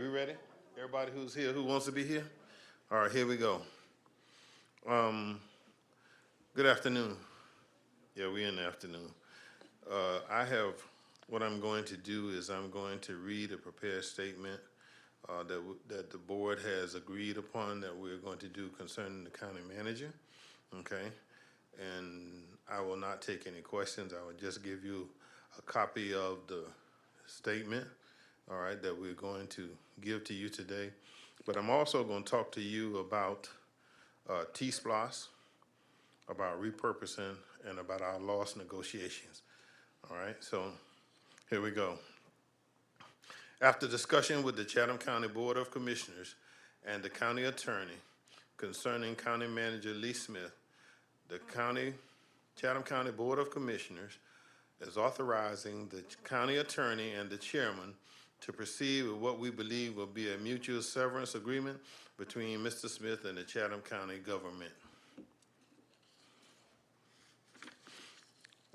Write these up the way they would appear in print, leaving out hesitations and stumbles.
We ready? Everybody who's here, who wants to be here? All right, here we go. Good afternoon. Yeah, we're in the afternoon. What I'm going to do is I'm going to read a prepared statement that the board has agreed upon that we're going to do concerning the county manager, okay? And I will not take any questions. I will just give you a copy of the statement, all right, that we're going to give to you today. But I'm also going to talk to you about TSPLOST, about repurposing, and about our loss negotiations. All right, so here we go. After discussion with the Chatham County Board of Commissioners and the county attorney concerning County Manager Lee Smith, the Chatham County Board of Commissioners is authorizing the county attorney and the chairman to proceed with what we believe will be a mutual severance agreement between Mr. Smith and the Chatham County government.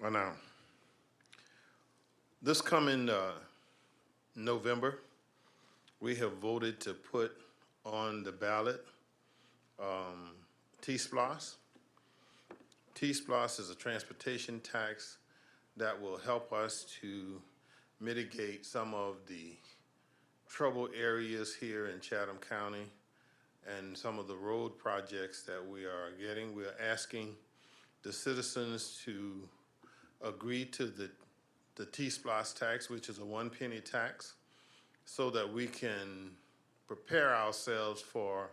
Now, this coming November, we have voted to put on the ballot TSPLOST. TSPLOST is a transportation tax that will help us to mitigate some of the trouble areas here in Chatham County and some of the road projects that we are getting. We are asking the citizens to agree to the TSPLOST tax, which is a 1 penny tax, so that we can prepare ourselves for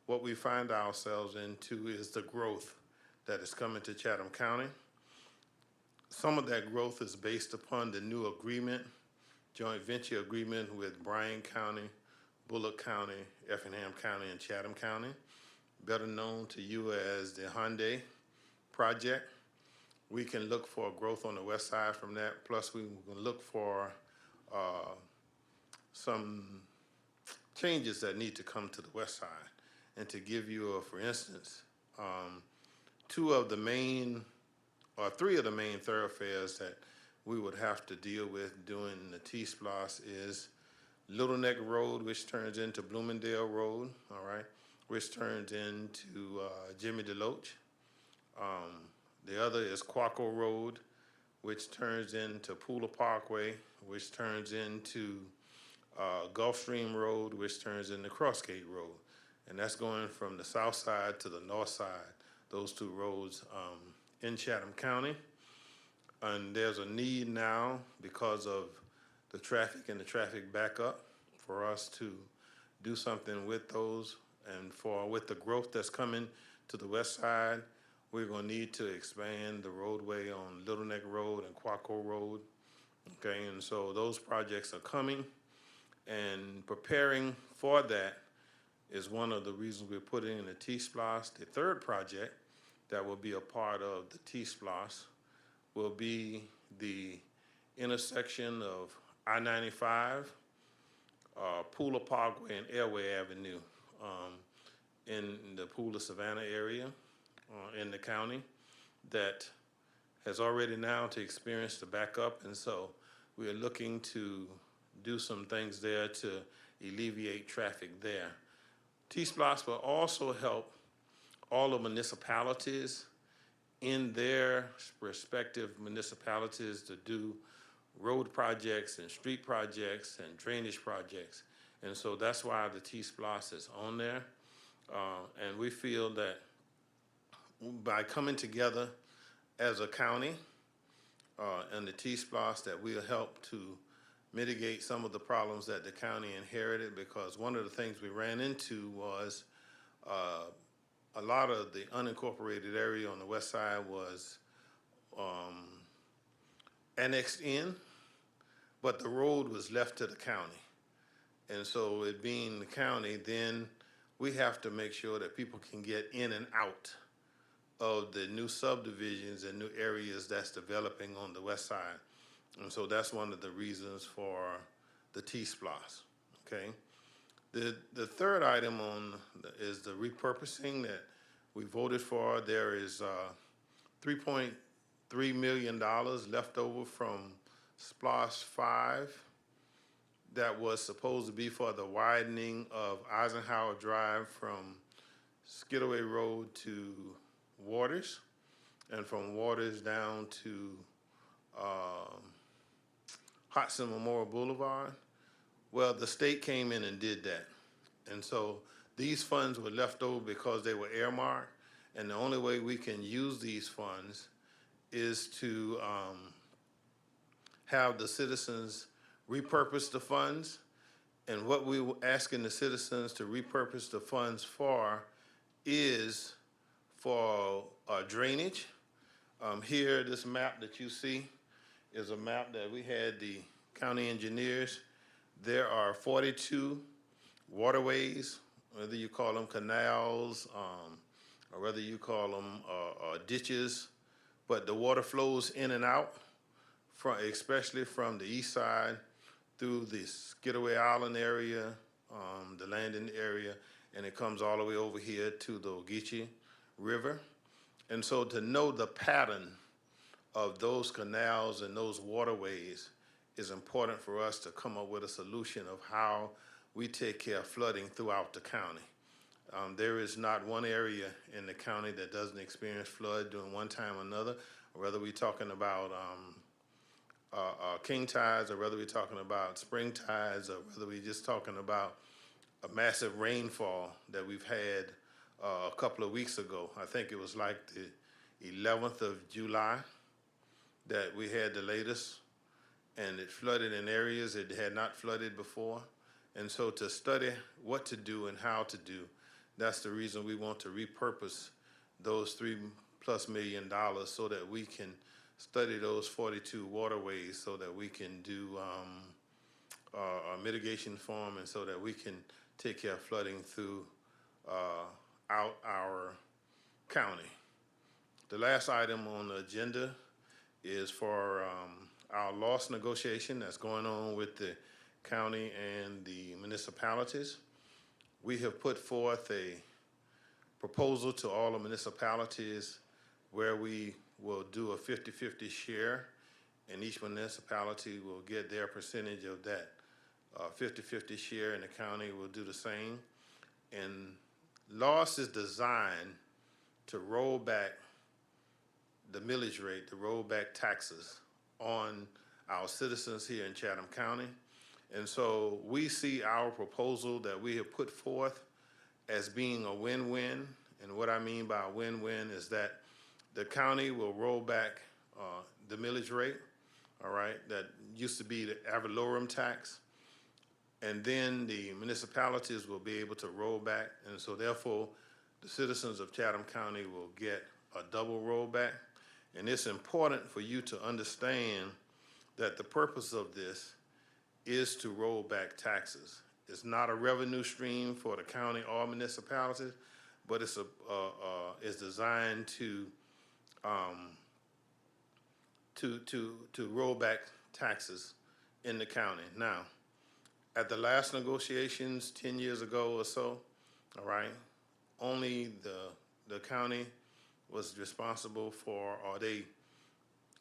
what we find ourselves into is the growth that is coming to Chatham County. Some of that growth is based upon the new agreement, joint venture agreement with Bryan County, Bullock County, Effingham County, and Chatham County, better known to you as the Hyundai project. We can look for growth on the west side from that, plus we can look for some changes that need to come to the west side. And to give you for instance, three of the main thoroughfares that we would have to deal with doing the TSPLOST is Little Neck Road, which turns into Bloomingdale Road, all right, which turns into Jimmy DeLoach. The other is Quaco Road, which turns into Pooler Parkway, which turns into Gulfstream Road, which turns into Crossgate Road. And that's going from the south side to the north side, those two roads in Chatham County. And there's a need now because of the traffic and the traffic backup for us to do something with those. And with the growth that's coming to the west side, we're going to need to expand the roadway on Little Neck Road and Quaco Road. Okay, and so those projects are coming, and preparing for that is one of the reasons we're putting in the TSPLOST. The third project that will be a part of the TSPLOST will be the intersection of I-95, Pooler Parkway, and Airway Avenue in the Pooler Savannah area in the county that has already now to experience the backup, and so we are looking to do some things there to alleviate traffic there. TSPLOST will also help all the municipalities in their respective municipalities to do road projects and street projects and drainage projects. And so that's why the TSPLOST is on there. And we feel that by coming together as a county and the TSPLOST, that we'll help to mitigate some of the problems that the county inherited, because one of the things we ran into was a lot of the unincorporated area on the west side was annexed in, but the road was left to the county. And so it being the county, then we have to make sure that people can get in and out of the new subdivisions and new areas that's developing on the west side. And so that's one of the reasons for the T-SPLOST, okay? The third item is the repurposing that we voted for. There is $3.3 million left over from SPLOST 5 that was supposed to be for the widening of Eisenhower Drive from Skidaway Road to Waters, and from Waters down to um, Hudson Memorial Boulevard. Well, the state came in and did that. And so these funds were left over because they were earmarked. And the only way we can use these funds is to have the citizens repurpose the funds. And what we were asking the citizens to repurpose the funds for is for drainage. Here, this map that you see is a map that we had the county engineers. There are 42 waterways, whether you call them canals or whether you call them ditches, but the water flows in and out, especially from the east side through the Skidaway Island area, the landing area, and it comes all the way over here to the Ogeechee River. And so to know the pattern of those canals and those waterways is important for us to come up with a solution of how we take care of flooding throughout the county. There is not one area in the county that doesn't experience flood during one time or another, whether we're talking about king tides, or whether we're talking about spring tides, or whether we're just talking about a massive rainfall that we've had a couple of weeks ago. I think it was like the 11th of July that we had the latest, and it flooded in areas it had not flooded before. And so to study what to do and how to do, that's the reason we want to repurpose those $3+ million so that we can study those 42 waterways, so that we can do a mitigation for them, and so that we can take care of flooding through out our county. The last item on the agenda is for our loss negotiation that's going on with the county and the municipalities. We have put forth a proposal to all the municipalities where we will do a 50-50 share, and each municipality will get their percentage of that 50-50 share, and the county will do the same. And loss is designed to roll back the millage rate, to roll back taxes on our citizens here in Chatham County. And so we see our proposal that we have put forth as being a win-win. And what I mean by a win-win is that the county will roll back the millage rate, all right, that used to be the ad valorem tax, and then the municipalities will be able to roll back, and so therefore the citizens of Chatham County will get a double rollback. And it's important for you to understand that the purpose of this is to roll back taxes. It's not a revenue stream for the county or municipalities, but it's designed to roll back taxes in the county. Now, at the last negotiations 10 years ago or so, all right, only the county was responsible for, or they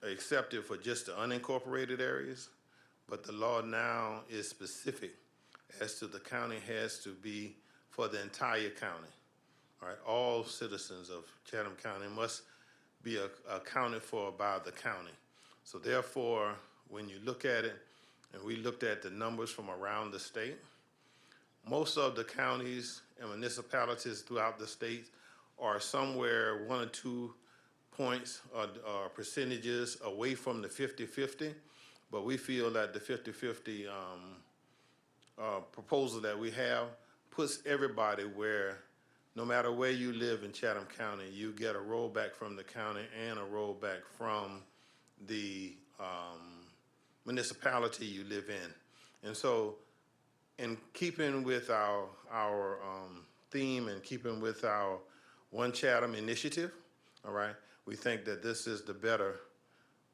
accepted for just the unincorporated areas, but the law now is specific as to the county has to be for the entire county. All right, all citizens of Chatham County must be accounted for by the county. So therefore, when you look at it, and we looked at the numbers from around the state, most of the counties and municipalities throughout the state are somewhere 1 or 2 points or percentages away from the 50-50, but we feel that the 50-50 proposal that we have puts everybody where, no matter where you live in Chatham County, you get a rollback from the county and a rollback from the municipality you live in. And so, in keeping with our theme and keeping with our One Chatham initiative, all right, we think that this is the better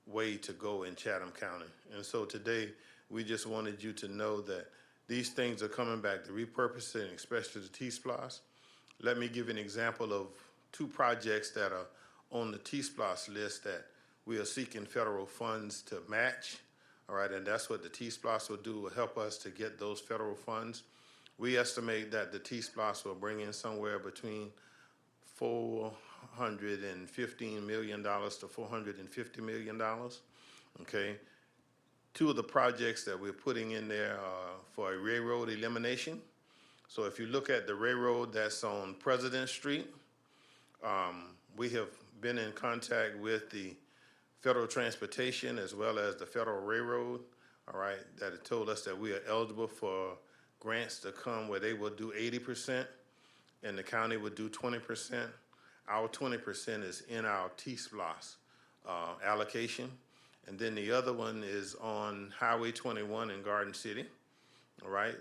way to go in Chatham County. And so today, we just wanted you to know that these things are coming back, the repurposing, especially the TSPLOST. Let me give an example of 2 projects that are on the TSPLOST list that we are seeking federal funds to match, all right, and that's what the TSPLOST will do, will help us to get those federal funds. We estimate that the TSPLOST will bring in somewhere between $415 million to $450 million, okay? Two of the projects that we're putting in there are for a railroad elimination. So if you look at the railroad that's on President Street, we have been in contact with the Federal Transportation as well as the Federal Railroad, all right, that have told us that we are eligible for grants to come where they will do 80% and the county would do 20%. Our 20% is in our TSPLOST allocation. And then the other one is on Highway 21 in Garden City, all right?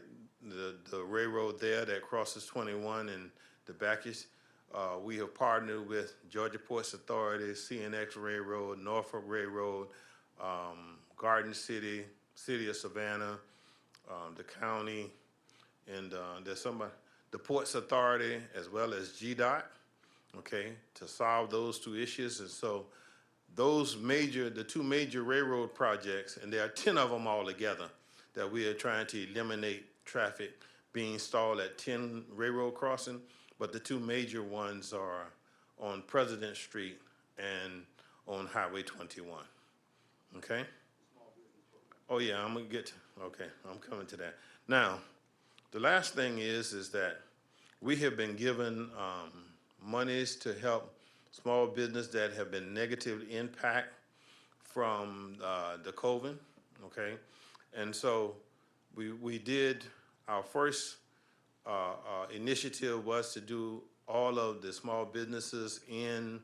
The railroad there that crosses 21 and the Bacchus. We have partnered with Georgia Ports Authority, CNX Railroad, Norfolk Railroad, Garden City, City of Savannah, the county, and there's the Ports Authority as well as GDOT, okay, to solve those two issues. And so the two major railroad projects, and there are 10 of them all together, that we are trying to eliminate traffic being stalled at 10 railroad crossing, but the two major ones are on President Street and on Highway 21, okay? Oh yeah, I'm coming to that. Now, the last thing is that we have been given monies to help small business that have been negatively impacted from the COVID, okay? And so we did, our first initiative was to do all of the small businesses in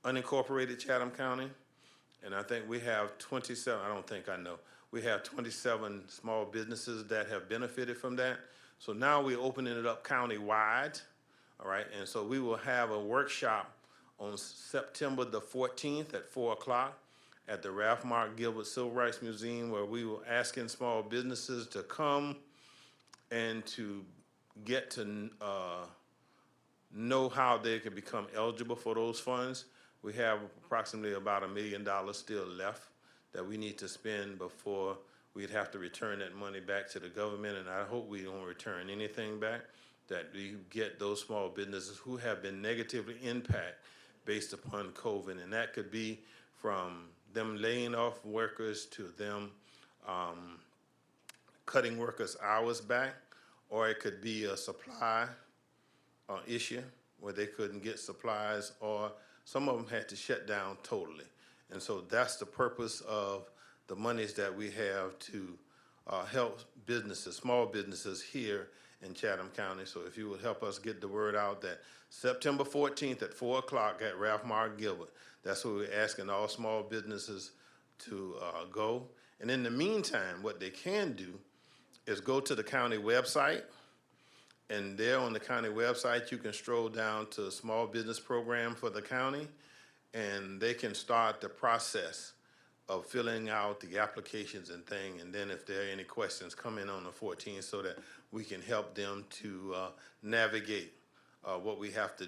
unincorporated Chatham County. And I think we have 27, we have 27 small businesses that have benefited from that. So now we're opening it up county-wide, all right? And so we will have a workshop on September the 14th at 4 o'clock at the Ralph Mark Gilbert Civil Rights Museum, where we will asking small businesses to come and to get to know how they can become eligible for those funds. We have approximately about $1 million still left that we need to spend before we'd have to return that money back to the government, and I hope we don't return anything back, that we get those small businesses who have been negatively impacted based upon COVID, and that could be from them laying off workers to them cutting workers' hours back, or it could be a supply issue where they couldn't get supplies, or some of them had to shut down totally. And so that's the purpose of the monies that we have to help businesses, small businesses here in Chatham County. So if you would help us get the word out that September 14th at 4 o'clock at Ralph Mark Gilbert, that's what we're asking all small businesses to go. And in the meantime, what they can do is go to the county website, and there on the county website, you can stroll down to a small business program for the county, and they can start the process of filling out the applications and thing, and then if there are any questions, come in on the 14th so that we can help them to navigate what we have to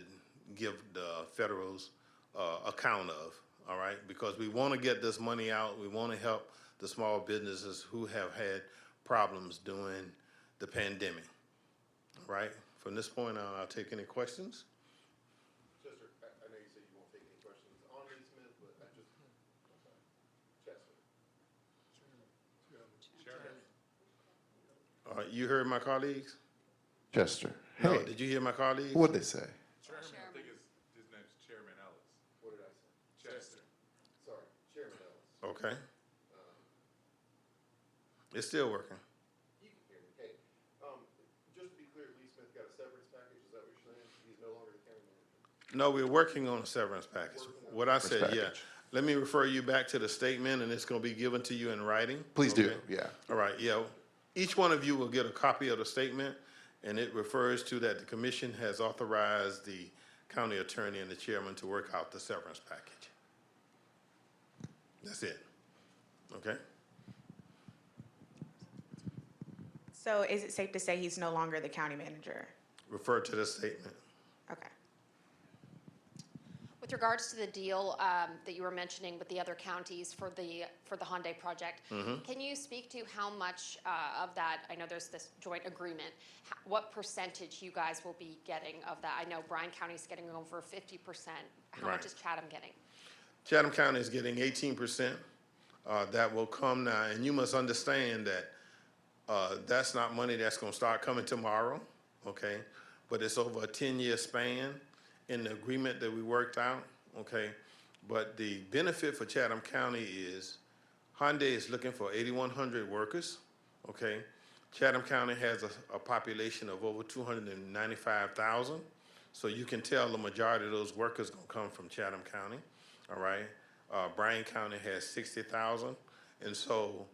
give the federals account of, all right? Because we want to get this money out. We want to help the small businesses who have had problems during the pandemic, all right? From this point on, I'll take any questions. Chester, I know you said you won't take any questions on Lee Smith, but I just, Chester. All right, you heard my colleagues? Chester. No, Hey, did you hear my colleagues? what'd they say? Chairman, I think his name's Chairman Ellis. What did I say? Chester. Sorry, Chairman Ellis. Okay. It's still working. You can hear me. Hey, just to be clear, Lee Smith got a severance package, is that what you're saying? He's no longer the county manager? No, we're working on a severance package. What I said, yeah. Package. Let me refer you back to the statement, and it's going to be given to you in writing. Please do, Okay? yeah. All right, yeah. Each one of you will get a copy of the statement, and it refers to that the commission has authorized the county attorney and the chairman to work out the severance package. That's it. Okay? So is it safe to say he's no longer the county manager? Refer to the statement. Okay. with regards to the deal that you were mentioning with the other counties for the Hyundai project, can you speak to how much of that? I know there's this joint agreement. What percentage you guys will be getting of that? I know Bryan County's getting over 50%. How Right. much is Chatham getting? Chatham County is getting 18%. That will come now, and you must understand that that's not money that's going to start coming tomorrow, okay? But it's over a 10-year span in the agreement that we worked out, okay? But the benefit for Chatham County is Hyundai is looking for 8,100 workers, okay? Chatham County has a population of over 295,000, so you can tell the majority of those workers going to come from Chatham County, all right? Bryan County has 60,000, and so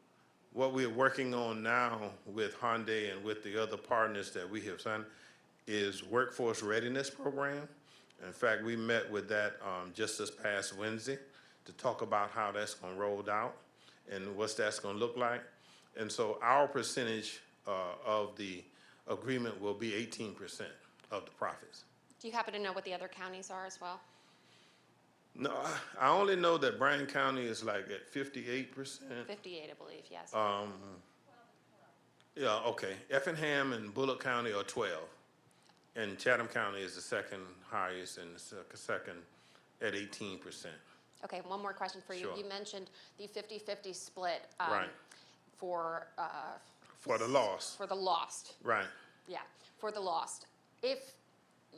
what we're working on now with Hyundai and with the other partners that we have signed is workforce readiness program. In fact, we met with that just this past Wednesday to talk about how that's going to roll out and what that's going to look like. And so our percentage of the agreement will be 18% of the profits. Do you happen to know what the other counties are as well? No, I only know that Bryan County is like at 58%. 58, I believe, yes. Yeah, okay. Effingham and Bullock County are 12. And Chatham County is the second highest and the second at 18%. Okay, one more question for you. Sure. You mentioned the 50-50 split Right. for For the loss. for the lost. Right. Yeah, for the lost. If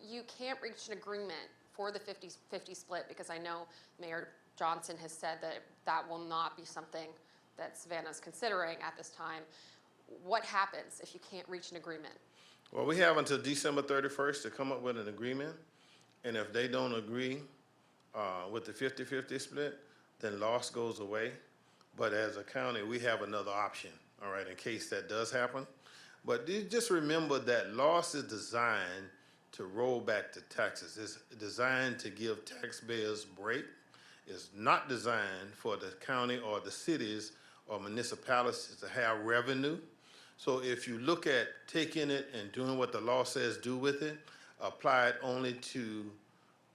you can't reach an agreement for the 50-50 split, because I know Mayor Johnson has said that that will not be something that Savannah's considering at this time, what happens if you can't reach an agreement? Well, we have until December 31st to come up with an agreement. And if they don't agree with the 50-50 split, then loss goes away. But as a county, we have another option, all right, in case that does happen. But you just remember that loss is designed to roll back the taxes. It's designed to give taxpayers a break. It's not designed for the county or the cities or municipalities to have revenue. So if you look at taking it and doing what the law says do with it, apply it only to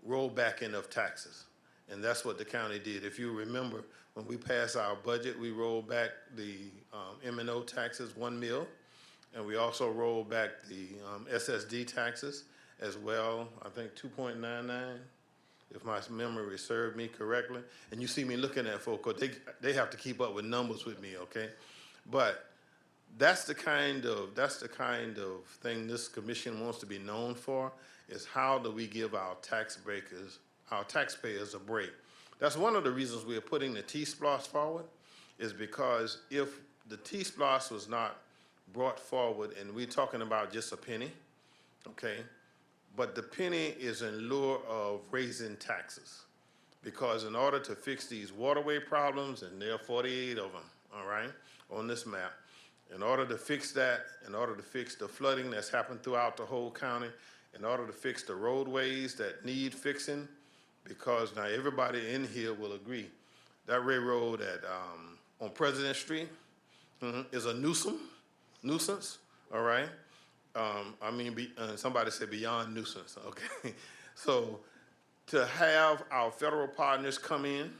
roll back enough taxes. And that's what the county did. If you remember, when we passed our budget, we rolled back the M&O taxes, 1 mil, and we also rolled back the SSD taxes as well, I think 2.99, if my memory served me correctly. And you see me looking at folks, 'cause they have to keep up with numbers with me, okay? But that's the kind of thing this commission wants to be known for, is how do we give our taxpayers a break. That's one of the reasons we are putting the TSPLOST forward, is because if the TSPLOST was not brought forward, and we're talking about just a penny, okay, but the penny is in lieu of raising taxes. Because in order to fix these waterway problems, and there are 48 of them, all right, on this map, in order to fix that, in order to fix the flooding that's happened throughout the whole county, in order to fix the roadways that need fixing, because now everybody in here will agree, that railroad on President Street is a nuisance, all right? Somebody said beyond nuisance, okay? So to have our federal partners come in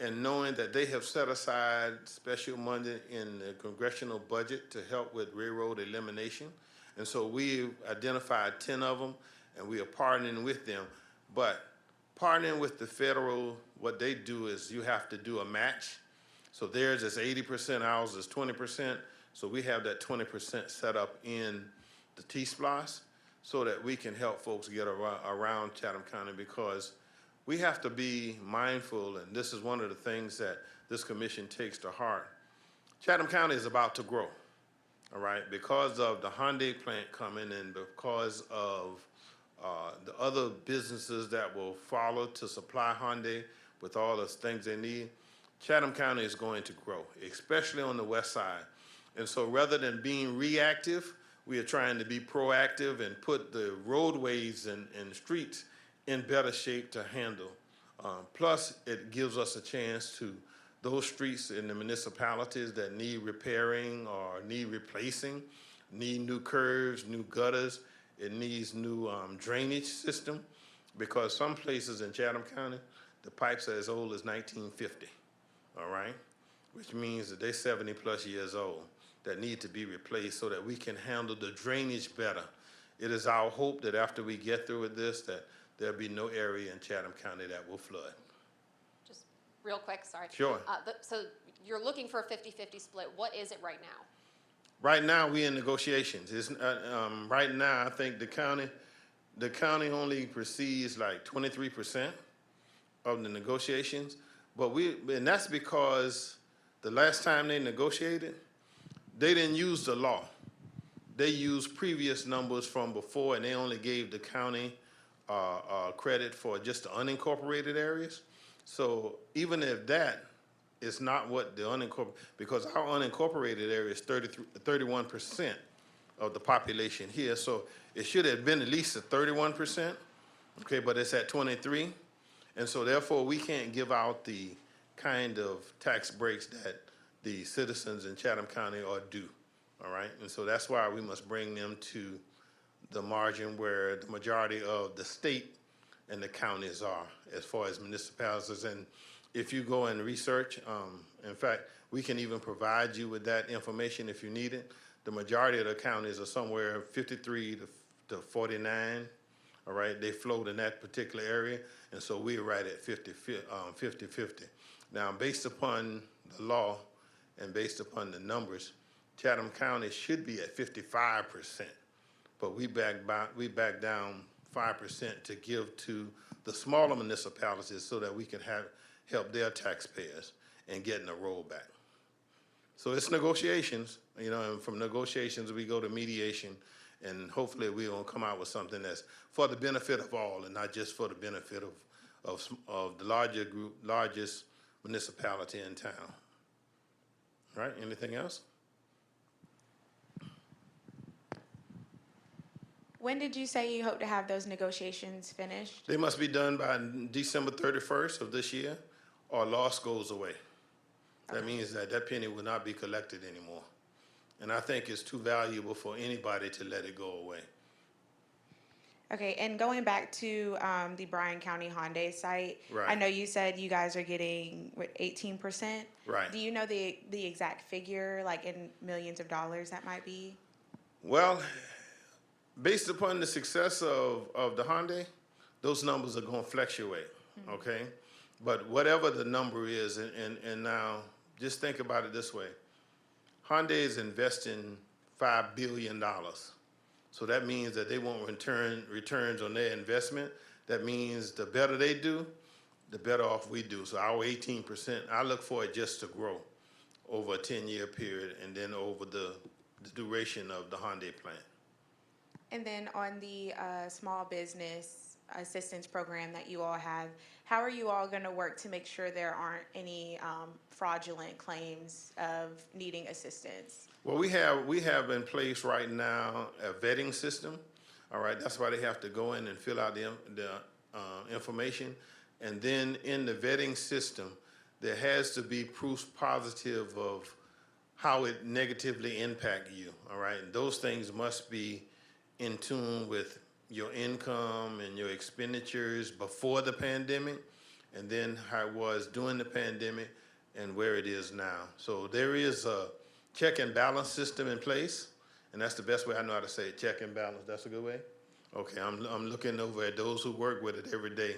and knowing that they have set aside special money in the congressional budget to help with railroad elimination. And so we've identified 10 of them, and we are partnering with them. But partnering with the federal, what they do is you have to do a match. So theirs is 80%, ours is 20%. So we have that 20% set up in the TSPLOST so that we can help folks get around Chatham County, because we have to be mindful, and this is one of the things that this commission takes to heart. Chatham County is about to grow, all right, because of the Hyundai plant coming and because of the other businesses that will follow to supply Hyundai with all the things they need. Chatham County is going to grow, especially on the west side. And so rather than being reactive, we are trying to be proactive and put the roadways and streets in better shape to handle. Plus, it gives us a chance to, those streets in the municipalities that need repairing or need replacing, need new curves, new gutters, it needs new drainage system. because some places in Chatham County, the pipes are as old as 1950, all right? Which means that they're 70+ years old that need to be replaced so that we can handle the drainage better. It is our hope that after we get through with this, that there'll be no area in Chatham County that will flood. Just real quick, sorry. Sure. So you're looking for a 50-50 split. What is it right now? Right now, we're in negotiations. Right now, I think the county only proceeds like 23% of the negotiations, and that's because the last time they negotiated, they didn't use the law. They used previous numbers from before, and they only gave the county credit for just the unincorporated areas. So even if that is not what the unincorporated, because our unincorporated area is 31% of the population here, so it should have been at least at 31%, okay, but it's at 23, and so therefore we can't give out the kind of tax breaks that the citizens in Chatham County are due, all right? And so that's why we must bring them to the margin where the majority of the state and the counties are as far as municipalities. And if you go and research, in fact, we can even provide you with that information if you need it. The majority of the counties are somewhere 53 to 49, all right? They float in that particular area, and so we're right at 50-50. Now, based upon the law and based upon the numbers, Chatham County should be at 55%, but we back down 5% to give to the smaller municipalities so that we can help their taxpayers in getting a rollback. So it's negotiations, you know, and from negotiations we go to mediation, and hopefully we will come out with something that's for the benefit of all and not just for the benefit of the largest municipality in town. All right, anything else? When did you say you hope to have those negotiations finished? They must be done by December 31st of this year, or loss goes away. That means that that penny will not be collected anymore. And I think it's too valuable for anybody to let it go away. Okay, and going back to the Bryan County Hyundai site, Right. I know you said you guys are getting, what, 18%? Right. Do you know the exact figure, like in millions of dollars that might be? Well, based upon the success of the Hyundai, those numbers are going to fluctuate, okay? But whatever the number is, and now just think about it this way. Hyundai is investing $5 billion. So that means that they want returns on their investment. That means the better they do, the better off we do. So our 18%, I look for it just to grow over a 10-year period and then over the duration of the Hyundai plant. And then on the small business assistance program that you all have, how are you all going to work to make sure there aren't any fraudulent claims of needing assistance? Well, we have in place right now a vetting system. All right, that's why they have to go in and fill out the information, and then in the vetting system, there has to be proof positive of how it negatively impact you. All right, and those things must be in tune with your income and your expenditures before the pandemic, and then how it was during the pandemic and where it is now. So there is a check and balance system in place, and that's the best way I know how to say it, check and balance. That's a good way? Okay, I'm looking over at those who work with it every day,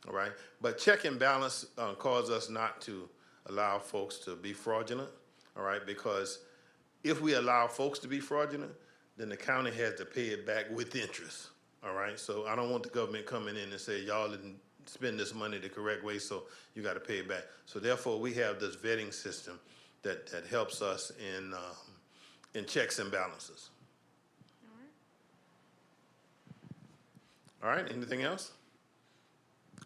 all right? But check and balance cause us not to allow folks to be fraudulent, all right? Because if we allow folks to be fraudulent, then the county has to pay it back with interest, all right? So I don't want the government coming in and say, y'all didn't spend this money the correct way, so you got to pay it back. So therefore, we have this vetting system that helps us in checks and balances. All right, anything else?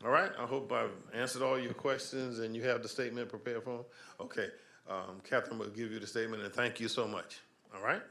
All right, I hope I've answered all your questions and you have the statement prepared for them. Okay, Catherine will give you the statement, and thank you so much. All right?